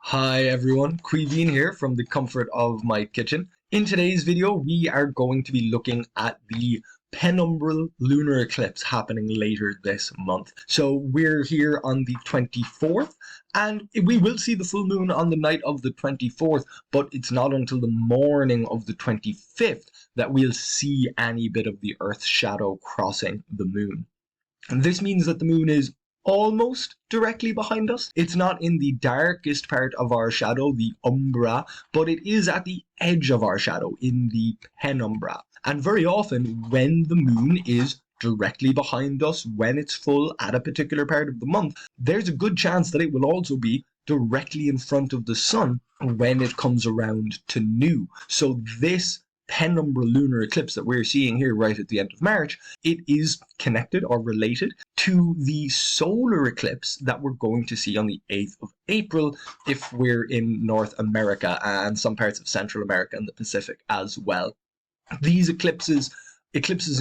Hi everyone, Queeveen here from the comfort of my kitchen. In today's video, we are going to be looking at the penumbral lunar eclipse happening later this month. So we're here on the 24th, and we will see the full moon on the night of the 24th, but it's not until the morning of the 25th that we'll see any bit of the Earth's shadow crossing the moon. And this means that the moon is almost directly behind us. It's not in the darkest part of our shadow, the umbra, but it is at the edge of our shadow, in the penumbra. And very often, when the moon is directly behind us, when it's full at a particular part of the month, there's a good chance that it will also be directly in front of the sun when it comes around to new. So this penumbral lunar eclipse that we're seeing here right at the end of March, it is connected or related to the solar eclipse that we're going to see on the 8th of April if we're in North America and some parts of Central America and the Pacific as well. These eclipses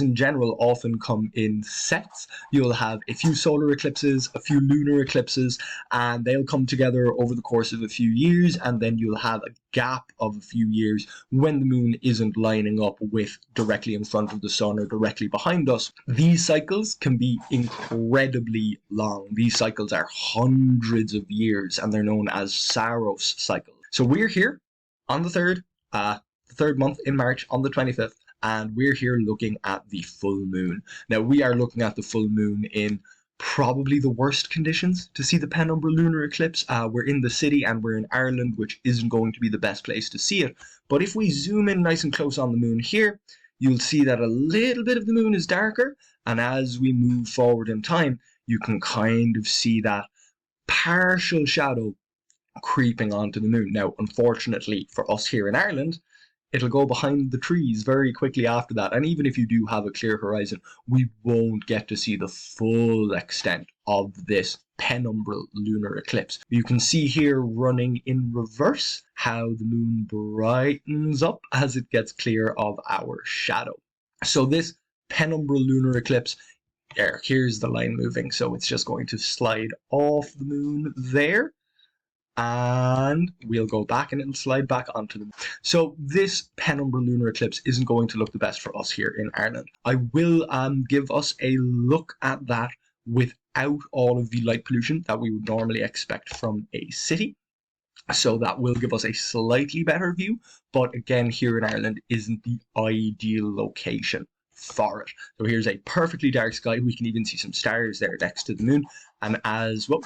in general often come in sets. You'll have a few solar eclipses, a few lunar eclipses, and they'll come together over the course of a few years, and then you'll have a gap of a few years when the moon isn't lining up with directly in front of the sun or directly behind us. These cycles can be incredibly long. These cycles are hundreds of years, and they're known as Saros cycles. So we're here on the third month in March on the 25th, and we're here looking at the full moon. Now, we are looking at the full moon in probably the worst conditions to see the penumbral lunar eclipse. We're in the city and we're in Ireland, which isn't going to be the best place to see it. But if we zoom in nice and close on the moon here, you'll see that a little bit of the moon is darker, and as we move forward in time, you can kind of see that partial shadow creeping onto the moon. Now, unfortunately for us here in Ireland, it'll go behind the trees very quickly after that. And even if you do have a clear horizon, we won't get to see the full extent of this penumbral lunar eclipse. You can see here running in reverse how the moon brightens up as it gets clear of our shadow. So this penumbral lunar eclipse, here's the line moving. So it's just going to slide off the moon there, and we'll go back and it'll slide back onto them. So this penumbral lunar eclipse isn't going to look the best for us here in Ireland. I will give us a look at that without all of the light pollution that we would normally expect from a city. So that will give us a slightly better view, but again, here in Ireland isn't the ideal location for it. So here's a perfectly dark sky. We can even see some stars there next to the moon. And as well,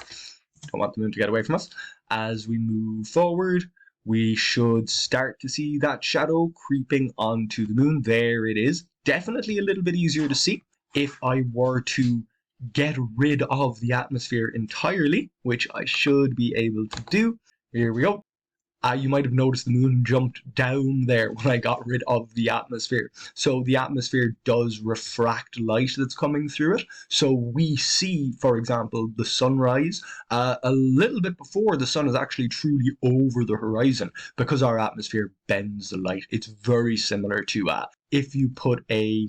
don't want the moon to get away from us. As we move forward, we should start to see that shadow creeping onto the moon. There it is. Definitely a little bit easier to see. If I were to get rid of the atmosphere entirely, which I should be able to do, here we go. You might have noticed the moon jumped down there when I got rid of the atmosphere. So the atmosphere does refract light that's coming through it. So we see, for example, the sunrise a little bit before the sun is actually truly over the horizon because our atmosphere bends the light. It's very similar to if you put a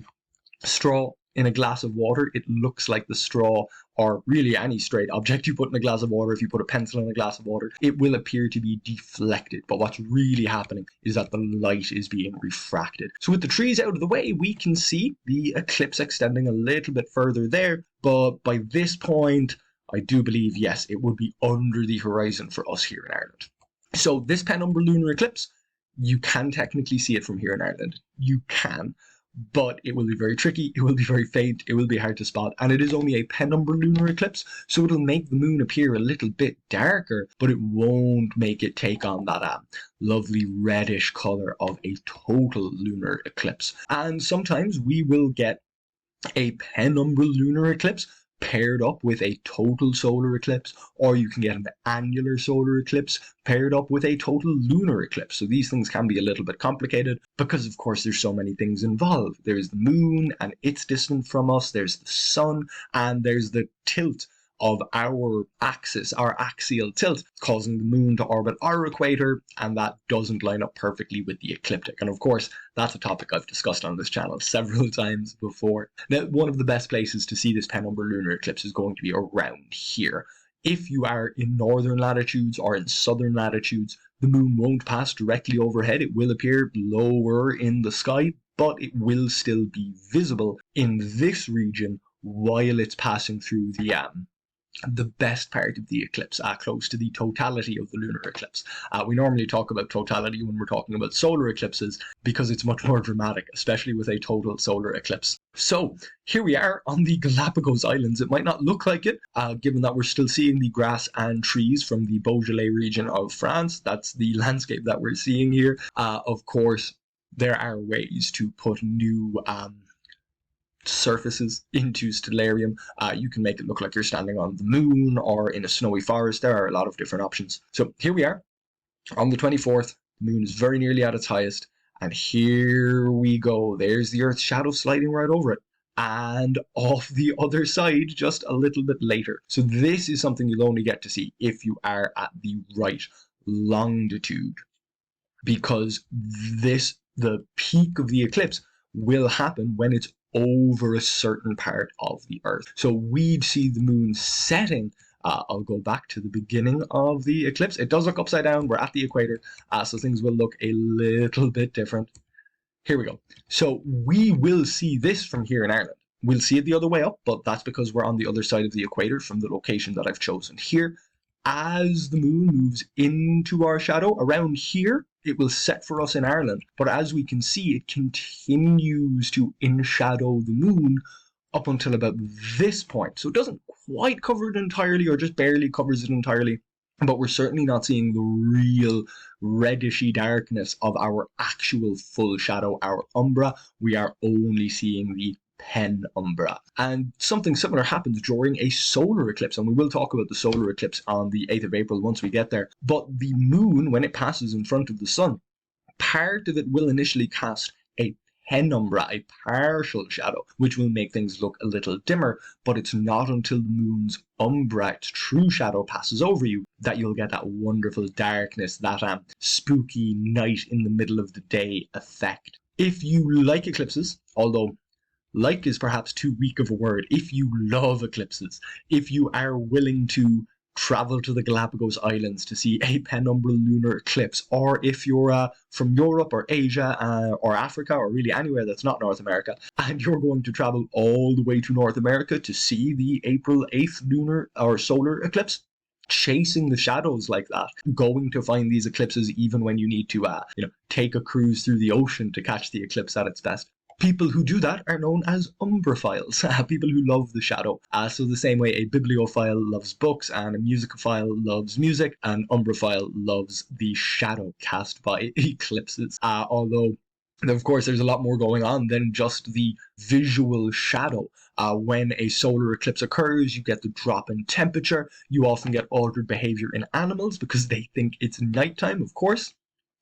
straw in a glass of water, it looks like the straw, or really any straight object you put in a glass of water, if you put a pencil in a glass of water, it will appear to be deflected. But what's really happening is that the light is being refracted. So with the trees out of the way, we can see the eclipse extending a little bit further there. But by this point, I do believe, yes, it would be under the horizon for us here in Ireland. So this penumbral lunar eclipse, you can technically see it from here in Ireland. You can. But it will be very tricky, it will be very faint, it will be hard to spot, and it is only a penumbral lunar eclipse, so it'll make the moon appear a little bit darker, but it won't make it take on that lovely reddish color of a total lunar eclipse. And sometimes we will get a penumbral lunar eclipse paired up with a total solar eclipse, or you can get an annular solar eclipse paired up with a total lunar eclipse. So these things can be a little bit complicated because, of course, there's so many things involved. There's the moon and it's distant from us, there's the sun, and there's the tilt of our axis, our axial tilt, causing the moon to orbit our equator, and that doesn't line up perfectly with the ecliptic. And of course, that's a topic I've discussed on this channel several times before. Now, one of the best places to see this penumbral lunar eclipse is going to be around here. If you are in northern latitudes or in southern latitudes, the moon won't pass directly overhead. It will appear lower in the sky, but it will still be visible in this region while it's passing through the best part of the eclipse, close to the totality of the lunar eclipse. We normally talk about totality when we're talking about solar eclipses because it's much more dramatic, especially with a total solar eclipse. So here we are on the Galapagos Islands. It might not look like it, given that we're still seeing the grass and trees from the Beaujolais region of France. That's the landscape that we're seeing here. Of course, there are ways to put new surfaces into stellarium. You can make it look like you're standing on the moon or in a snowy forest. There are a lot of different options. So here we are on the 24th. The moon is very nearly at its highest. And here we go. There's the Earth's shadow sliding right over it. And off the other side just a little bit later. So this is something you'll only get to see if you are at the right longitude, because the peak of the eclipse will happen when it's over a certain part of the Earth. So we'd see the moon setting. I'll go back to the beginning of the eclipse. It does look upside down. We're at the equator, so things will look a little bit different. Here we go. So we will see this from here in Ireland. We'll see it the other way up, but that's because we're on the other side of the equator from the location that I've chosen here. As the moon moves into our shadow around here, it will set for us in Ireland. But as we can see, it continues to in-shadow the moon up until about this point. So it doesn't quite cover it entirely, or just barely covers it entirely. But we're certainly not seeing the real reddishy darkness of our actual full shadow, our umbra. We are only seeing the penumbra. And something similar happens during a solar eclipse, and we will talk about the solar eclipse on the 8th of April once we get there. But the moon, when it passes in front of the sun, part of it will initially cast a penumbra, a partial shadow, which will make things look a little dimmer. But it's not until the moon's umbra, its true shadow, passes over you that you'll get that wonderful darkness, that spooky night in the middle of the day effect. If you like eclipses, although like is perhaps too weak of a word, if you love eclipses, if you are willing to travel to the Galapagos Islands to see a penumbral lunar eclipse, or if you're from Europe or Asia or Africa or really anywhere that's not North America, and you're going to travel all the way to North America to see the April 8th lunar or solar eclipse, chasing the shadows like that, going to find these eclipses even when you need to take a cruise through the ocean to catch the eclipse at its best. People who do that are known as umbraphiles, people who love the shadow. So the same way a bibliophile loves books and a musicophile loves music, an umbraphile loves the shadow cast by eclipses. Although, of course, there's a lot more going on than just the visual shadow. When a solar eclipse occurs, you get the drop in temperature. You often get altered behavior in animals because they think it's nighttime, of course.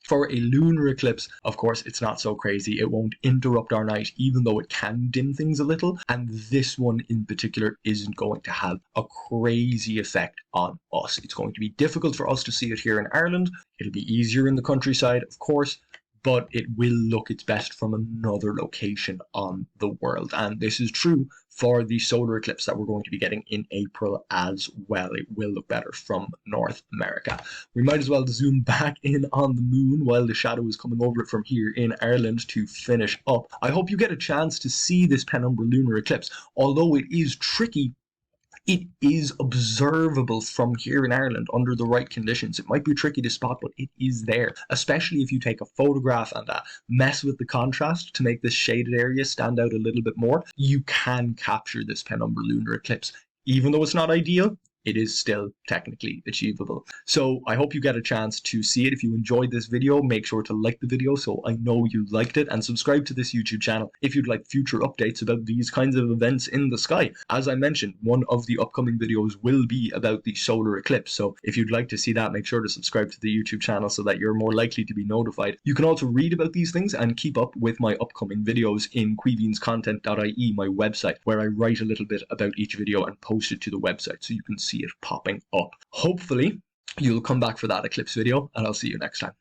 For a lunar eclipse, of course, it's not so crazy. It won't interrupt our night, even though it can dim things a little. And this one in particular isn't going to have a crazy effect on us. It's going to be difficult for us to see it here in Ireland. It'll be easier in the countryside, of course, but it will look its best from another location on the world. And this is true for the solar eclipse that we're going to be getting in April as well. It will look better from North America. We might as well zoom back in on the moon while the shadow is coming over it from here in Ireland to finish up. I hope you get a chance to see this penumbral lunar eclipse. Although it is tricky, it is observable from here in Ireland under the right conditions. It might be tricky to spot, but it is there, especially if you take a photograph and mess with the contrast to make this shaded area stand out a little bit more. You can capture this penumbral lunar eclipse. Even though it's not ideal, it is still technically achievable. So I hope you get a chance to see it. If you enjoyed this video, make sure to like the video so I know you liked it, and subscribe to this YouTube channel if you'd like future updates about these kinds of events in the sky. As I mentioned, one of the upcoming videos will be about the solar eclipse, so if you'd like to see that, make sure to subscribe to the YouTube channel so that you're more likely to be notified. You can also read about these things and keep up with my upcoming videos in queebeanscontent.ie, my website, where I write a little bit about each video and post it to the website so you can see it popping up. Hopefully, you'll come back for that eclipse video, and I'll see you next time.